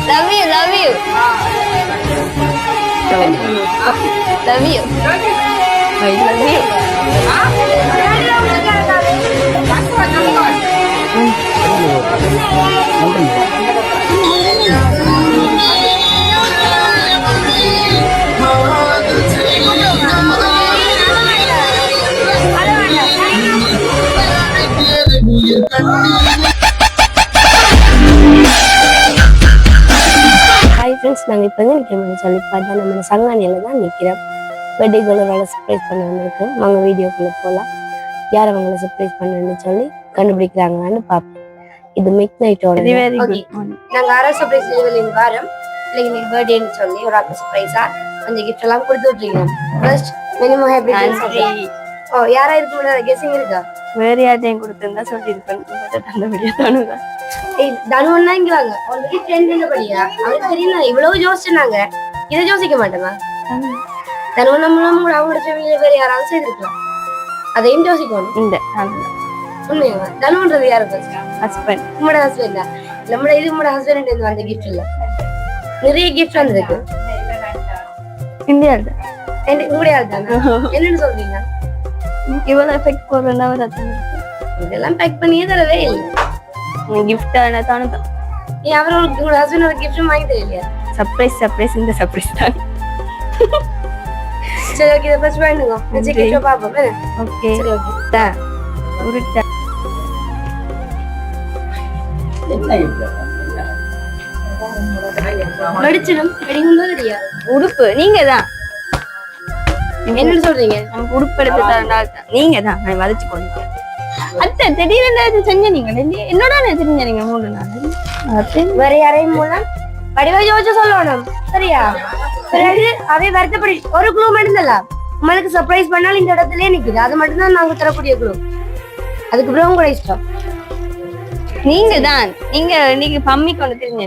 Love you, love you. Love you. I love you. Hi friends, நாங்கள் இப்போ வந்து நிற்கிறோம்னு சொல்லி பார்த்தா நம்ம சங்கானியில் தான் நிற்கிறோம். பர்த்டே கேர்ளோட சர்ப்ரைஸ் பண்ண வந்திருக்கோம். அவங்க வீடியோக்குள்ளே போகலாம். யார் அவங்கள சர்ப்ரைஸ் பண்ணணும்னு சொல்லி கண்டுபிடிக்கிறாங்களான்னு பார்ப்போம். இது மிட் நைட்டோட நாங்கள் ஆர்ஆர் சர்ப்ரைஸ் டெலிவரியின் வாரம் பிள்ளைங்க இன்னைக்கு பர்த்டேன்னு சொல்லி ஒரு ஆள் சர்ப்ரைஸா கொஞ்சம் கிஃப்ட் எல்லாம் கொடுத்து விட்டுருக்கோம். First many many happy. ஓ, யாரா இருக்க முடியாது கெஸிங் இருக்கா? வேற யார்ட்டையும் கொடுத்துருந்தா சொல்லியிருப்பேன். தனுதான். தனுவன்னா இங்க வாங்க. ஆல்ரெடி ஃப்ரெண்ட் படியா அவருக்கு தெரியல. இவ்வளவு யோசிச்சுனாங்க, இதை யோசிக்க மாட்டேமா? தனுவன் மூலம் கூட அவங்களோட ஃபேமிலியில வேற யாராவது செய்திருக்கலாம். அதையும் யோசிக்கணும். இந்த உண்மையா? தனுன்றது யாரு? ஹஸ்பண்ட். உங்களோட ஹஸ்பண்டா? நம்மளோட இது உங்களோட ஹஸ்பண்ட் இருந்து வந்த கிஃப்ட் இல்ல, நிறைய கிஃப்ட் வந்திருக்கு. இந்தியாவில் உங்களுடைய ஆள் தானே? என்னன்னு சொல்றீங்க? இவ்வளவு எஃபெக்ட் போடுறதா இதெல்லாம் பேக் பண்ணியே தரவே இல்லை. கிஃப்ட் தானே ஏன் அவருக்கு உங்களோட ஹஸ்பண்ட் ஒரு கிஃப்ட் வாங்கி தெரியலையா? சர்ப்ரைஸ் இந்த சர்ப்ரைஸ் தான். சரி, ஓகே, இதை ஃபர்ஸ்ட் வாங்குங்க. நெக்ஸ்ட் கிஃப்ட் பாப்போம். ஓகே, சரி, ஓகே. தா உருட்டா படிச்சிடும் படிக்கும்போது தெரியா? உடுப்பு நீங்க தான். என்னன்னு சொல்றீங்க? நமக்கு உடுப்பு எடுத்து தரண்டா நீங்க தான். நான் வதச்சு கொண்டு அத்தை திடீர்னு செஞ்ச நீங்க என்னோட தெரிஞ்ச நீங்க 3 நாள் வேற யாரையும் மூலம் படிவா யோசிச்சு சொல்லணும். சரியா? பிறகு அவை வருத்தப்படி ஒரு குழு மட்டும்தல்ல உங்களுக்கு சர்ப்ரைஸ் பண்ணாலும் இந்த இடத்துலயே நிக்குது. அது மட்டும் தான் நாங்க தரக்கூடிய குழு. அதுக்கு பிறகு கூட இஷ்டம். நீங்க தான். நீங்க பம்மி கொண்டு தெரிஞ்ச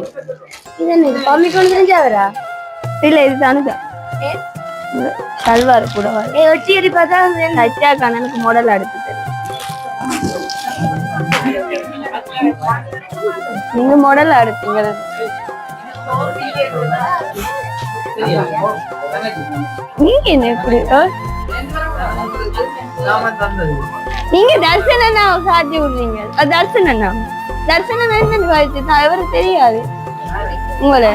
இது என்ன பம்மி கொண்டு தெரிஞ்சாவரா? இல்ல, இது தானுதான். சல்வார் கூட ஒட்டி எடி பார்த்தா சத்யா கண்ணனுக்கு மாடல் அடுத்து நீங்க மாடல் அடுத்தீங்க. நீங்க என்ன எப்படி நீங்க தர்சனா காட்டி விடுறீங்க? தர்சனா அவருக்கு தெரியாது உங்களை.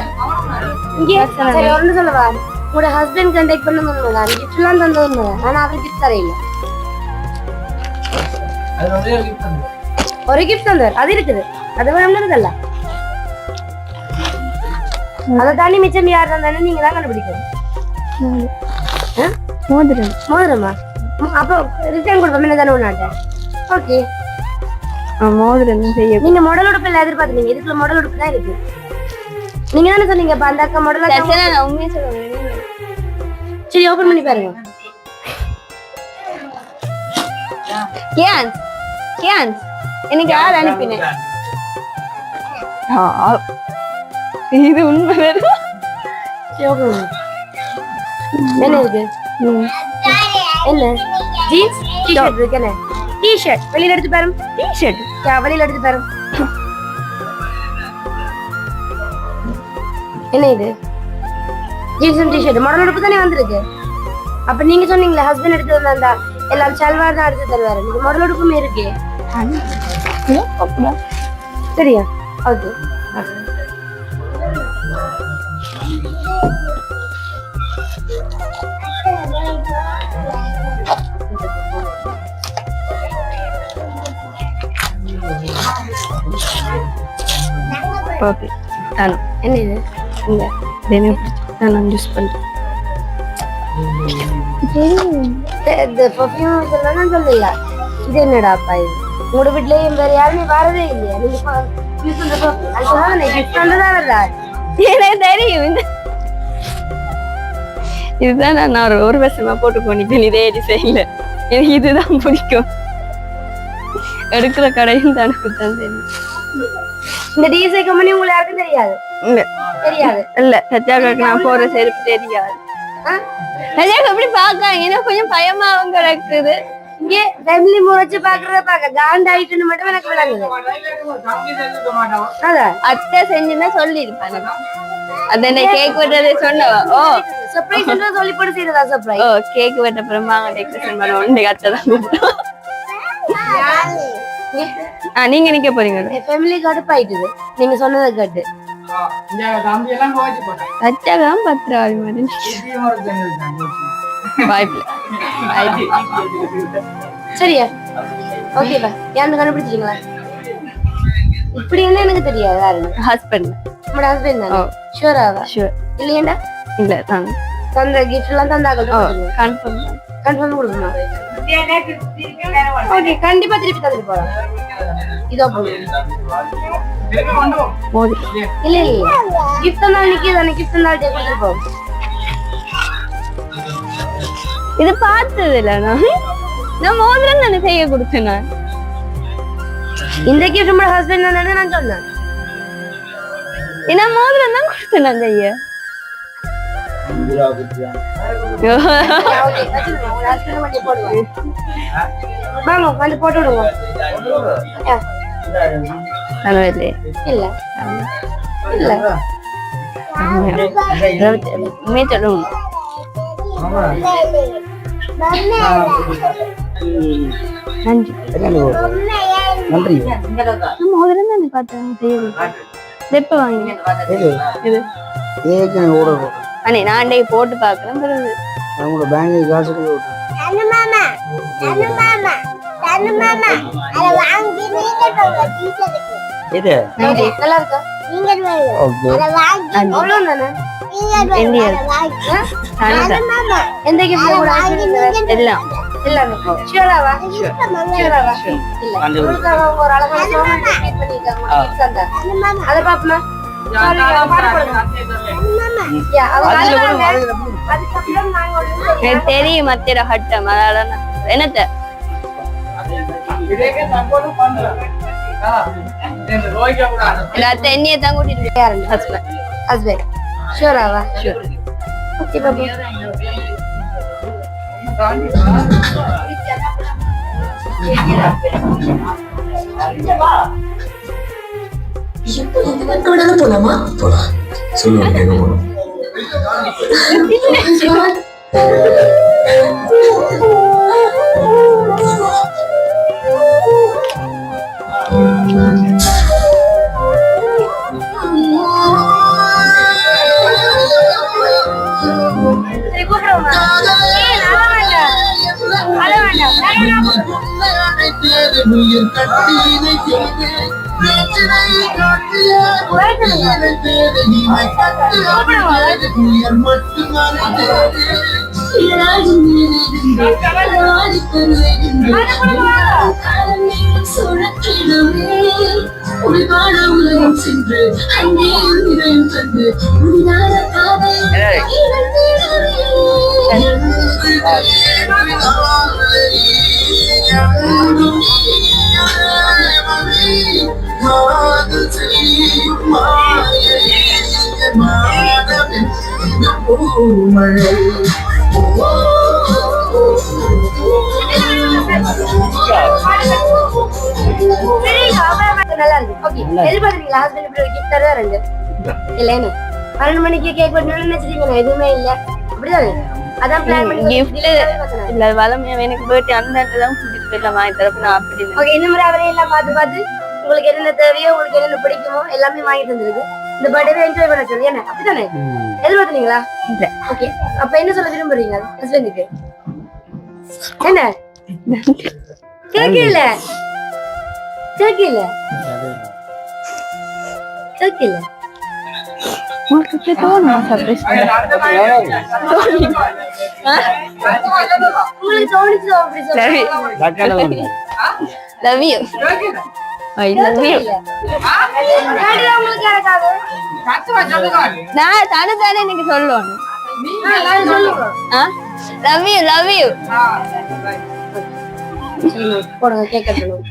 ஒண்ணு சொல்லவா? உங்களோட ஹஸ்பண்ட் கான்டாக்ட் பண்ண சொன்னதான் கிஃப்ட் எல்லாம் தந்தது. ஆனா அவருக்கு கிஃப்ட் தரையில. ஒரு கிஃப்ட் தந்தார், அது இருக்குது. அது வேணும்ன்றதல்ல. அதை தாண்டி மிச்சம் யார் தந்தானு நீங்க தான் கண்டுபிடிக்கணும். மோதிரமா? அப்போ ரிட்டர்ன் கொடுப்போம். என்ன தானே ஒண்ணாட்ட? ஓகே, மோதிரம் செய்ய. நீங்க மாடல் உடுப்பு எல்லாம் எதிர்பார்த்தீங்க. இதுக்குள்ள மாடல் உடுப்பு தான் இருக்கு. நீங்க தானே சொன்னீங்க அந்த அக்கா மாடல். உண்மையை சொல்லுங்க. சரி, ஓபன் பண்ணி பாருங்க. எனக்கு யார் அனுப்பினேன்? இது உண்மை வேறு. என்ன இருக்கு? என்ன ஜீன்ஸ் டி-ஷர்ட் இருக்கு. என்ன டி-ஷர்ட்? வெளியில எடுத்து பாரு. டி-ஷர்ட் வெளியில எடுத்து பாரு. என்ன இது? ஜீன்ஸ் டி-ஷர்ட் மாடல் உடுப்பு தானே வந்திருக்கு. அப்ப நீங்க சொன்னீங்களே ஹஸ்பண்ட் எடுத்து வந்தா எல்லாம் சல்வார் தான் எடுத்து தருவாரு. இது மாடல் உடுப்புமே இருக்கு. சரியா? ஓகே. ஓகே, தானே. என்ன இது? நான் யூஸ் பண்றேன். இந்த பர்ஃபியூம் சொல்லலாம் சொல்லல. இது என்னடாப்பா இது? உங்களோட வீட்லயும் வேற யாருமே வரதே இல்லையா? நீங்க யூஸ் பண்ற பர்ஃபியூம் அது சொன்னா கிஃப்ட் பண்றதா வரதா? எனக்கு தெரியும். இதுதான் நான் ஒரு வருஷமா போட்டு கொண்டிருக்கேன். இதே டிசைன்ல எனக்கு இதுதான் பிடிக்கும். எடுக்கிற கடையும் தான் தெரியும். இந்த டிசை கம்பெனி உங்களுக்கு யாருக்கும் தெரியாது? தெரியாது. இல்ல, சத்யாவுக்கு நான் போற செருப்பு தெரியாது. சத்யாவுக்கு எப்படி பாக்காங்க? எனக்கு கொஞ்சம் பயமாவும் கிடக்குது. இங்கே ஃபேமிலி முறைச்சு பாக்குறத பாக்க காண்ட் ஆயிட்டுன்னு மட்டும் எனக்கு விளங்குது. அதான் அத்தை செஞ்சுன்னா சொல்லிருப்பாங்க. அதனை கேக் வெட்டதே சொன்னவா? ஓ சர்ப்ரைஸ் சொல்லி போட்டு செய்யறதா சர்ப்ரைஸ்? ஓ கேக் வெட்ட அப்புறம் மாங்க டெக்கரேஷன் பண்ண உண்டு அத்தை தான் கூப்பிட்டோம். நீங்க நிக்க போறீங்க. ஃபேமிலி கடுப்பாயிட்டுது நீங்க சொன்னதை கேட்டு. அச்சாதான் பத்திராளி மாதிரி வாய்ப்பு சரியா? ஓகேப்பா. யாருன்னு கண்டுபிடிச்சிட்டீங்களா? இப்படி என்ன எனக்கு தெரியாது. யாருன்னு? ஹஸ்பண்ட். நம்மளோட ஹஸ்பண்ட் தானே? ஷூராவா? ஷூர். இல்லையேண்டா இல்ல தாங்க. தந்த கிஃப்ட் எல்லாம் தந்தாங்க. கன்ஃபார்ம் கன்ஃபார்ம் கொடுக்கணுமா? ஓகே கண்டிப்பா திருப்பி தந்துட்டு போறோம். இதோ இல்ல இல்ல கிஃப்ட் தந்தாலும் நிக்கிதானே. கிஃப்ட் தந்தாலும் கொடுத்துட்டு போவோம். இது பார்த்தது இல்ல. நான் மோதிரம் தானே செய்ய கொடுத்தேன். நான் இந்த கிஃப்ட் நம்ம ஹஸ்பண்ட் தானே நான் சொன்னேன். என்ன மோதிரம் தான் கொடுத்தேன் நான் செய்ய. வாங்க வந்து போட்டு விடுங்க. இல்ல இல்ல சொல்லுங்க. நன்றி நன்றி. மோதிரம் தானே பார்த்தேன் செய்ய. எப்ப வாங்க இது அண்ணே நான் போட்டு பாக்குறேன். பிறகு அவங்களோட பேங்க் காசு இது நல்லா இருக்கா? எந்த கிஃப்ட் எல்லாம் எல்லாமே ஷூராவா? ஷூராவா? இல்ல ஒரு அழகான சோமன் கிரியேட் பண்ணிருக்காங்க. அத பாப்போமா? தெரியும் மத்திர ஹட்டம். அதனால என்னத்த தென்னியை தான் கூட்டிட்டு ஹஸ்பண்ட். ஹஸ்பண்ட் ஷூராவா? ஷூர். ஓகே பாப்பா. போலாமா? போலாம். சொல்லுங்க எங்க போறோம்? நல்லா இருக்கு. ஓகே எதிர்பார்த்தீங்களா ஹஸ்பண்ட் இப்படி ஒரு கிஃப்ட் தரதா ரெண்டு இல்லைன்னு 12 மணிக்கு கேக் வெட்டணும்னு நினைச்சிட்டீங்களா? எதுவுமே இல்ல அப்படிதானே? அதான் பிளான் பண்ணி கிஃப்ட் இல்ல வளமையா எனக்கு பர்த்டே அந்த தான் கூட்டிட்டு போயிடலாம் வாங்கி தரப்ப நான் அப்படி. ஓகே இந்த மாதிரி அவரே எல்லாம் பார்த்து பார்த்து உங்களுக்கு என்னென்ன தேவையோ உங்களுக்கு என்னென்ன பிடிக்குமோ எல்லாமே வாங்கி தந்துருக்கு. இந்த பர்த்டே என்ஜாய் பண்ண சொல்லி என்ன அப்படிதானே எதிர்பார்த்தீங்களா? இல்ல. ஓகே அப்ப என்ன சொல்ல விரும்புறீங்க ஹஸ்பண்டுக்கு? என்ன கேக்கல கேக்கல கேக்கல உங்களுக்கு தோணுமா சர்ப்ரைஸ் உங்களுக்கு தோணுச்சு அப்படி சொல்லுங்க. Love you. I love you. உங்களுக்கு யாருக்காவது நான் தானே எனக்கு சொல்லணும். Love you love you. போடுங்க கேக் கட்டணும்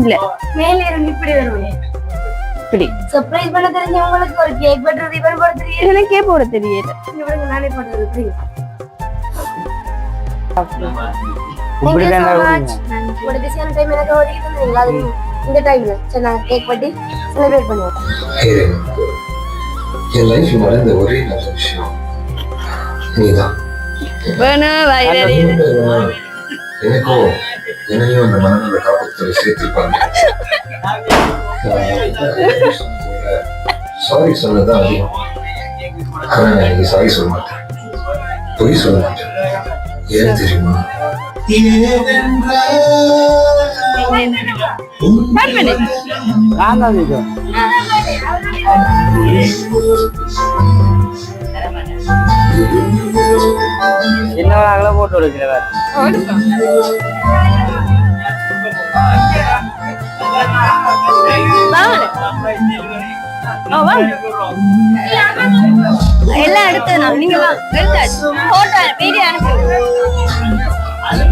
இல்ல மேல இருந்து இப்படி வருவேன். அப்படி சர்ப்ரைஸ் பண்ண தெரிஞ்ச உங்களுக்கு ஒரு கேக் வெட்டுறது ரிப்பன் போட தெரியும். எனக்கே போட தெரியல. இங்க விடுங்க, நானே போடுறது புரியுது. இப்படி Thank you so தான் much. உங்களோட பிஸியான டைம் எனக்கு ஒதுக்கி தந்தீங்களா? அது இந்த டைம்ல சரி நான் கேக் வெட்டி செலிப்ரேட் பண்ணுவோம். என் லைஃப்ல நடந்த ஒரே நல்ல விஷயம் நீதான். வேணும் வயிறு எனக்கும் என்னையும் அந்த மனநல காப்பகத்தில் சேர்த்திருப்பாங்க. சாரி சொன்னதான் அதிகம். ஆனா நான் இன்னைக்கு சாரி சொல்ல மாட்டேன், பொய் சொல்ல மாட்டேன். ஏன் தெரியுமா? நான் தான் இது. சின்னவன் அகல போட்டு விடுக்கிறவர். எல்லாம் எடுத்து நீங்க எடுத்தாச்சு போட்டோ வீடியோ அனுப்புங்க. அது